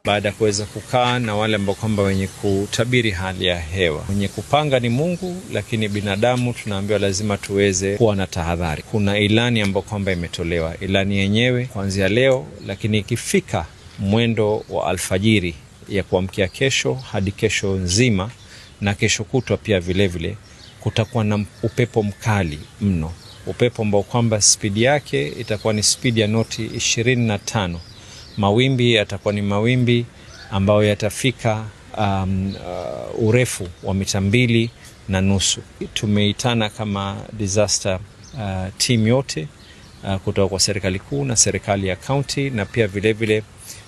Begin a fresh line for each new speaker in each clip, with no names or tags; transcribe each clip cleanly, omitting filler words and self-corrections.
baada ya kuweza kukaa na wale ambao kwamba wenye kutabiri hali ya hewa. Mwenye kupanga ni Mungu, lakini binadamu tunaambiwa lazima tuweze kuwa na tahadhari. Kuna ilani ambayo kwamba imetolewa, ilani yenyewe kuanzia leo, lakini ikifika mwendo wa alfajiri ya kuamkia kesho hadi kesho nzima na kesho kutwa pia vile kutakuwa na upepo mkali mno. Upepo ambao kwamba spidi yake itakuwa ni spidi ya noti 25. Mawimbi yatakuwa ni mawimbi ambayo yatafika urefu wa mita 2.5. Tumeitana kama disaster team yote kutoka kwa serikali kuu na serikali ya county na pia vile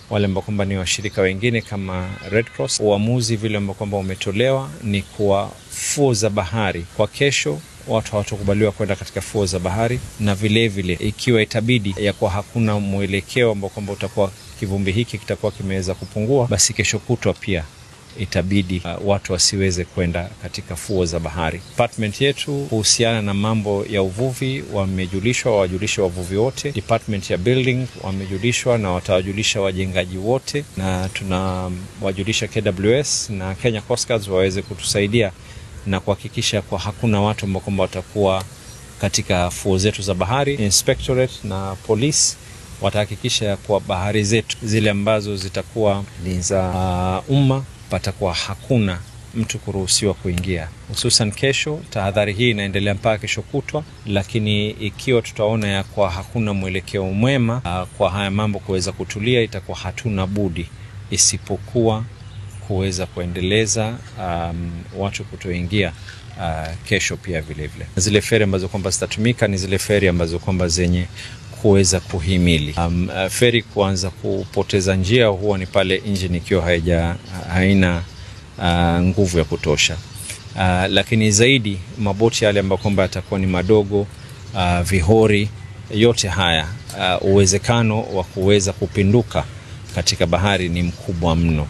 wale ambao kwamba ni washirika wengine kama Red Cross. Uamuzi vile ambao kwamba umetolewa ni kwa fuo za bahari kwa kesho watu hawatakubaliwa kwenda katika fuo za bahari, na vile ikiwa itabidi ya kwa hakuna mwelekeo ambao kwamba utakuwa kivumbi hiki kitakuwa kimeweza kupungua, basi kesho kutwa pia itabidi watu wasiweze kwenda katika fuo za bahari. Department yetu kuhusiana na mambo ya uvuvi wawajulisha wavuvi wote. Department ya building wamejulishwa na watawajulisha wajengaji wote, na tunawajulisha KWS na Kenya Coast Guard waweze kutusaidia na kuhakikisha kwa hakuna watu ambao kwamba watakuwa katika fuo zetu za bahari. Inspectorate na police watahakikisha kwa bahari zetu zile ambazo zitakuwa ni za umma patakuwa hakuna mtu kuruhusiwa kuingia. Hususan kesho, tahadhari hii inaendelea mpaka kesho kutwa, lakini ikiwa tutaona ya kwa hakuna mwelekeo mwema kwa haya mambo kuweza kutulia, itakuwa hatuna budi isipokuwa kuweza kuendeleza watu kutoingia kesho pia vile. Zile feri ambazo kwamba zitatumika ni zile feri ambazo kwamba zenye kuweza kuhimili. Feri kuanza kupoteza njia huwa ni pale engine ikiwa haina nguvu ya kutosha. Lakini zaidi maboti yale ambayo kwamba yatakuwa ni madogo, vihori, yote haya uwezekano wa kuweza kupinduka katika bahari ni mkubwa mno.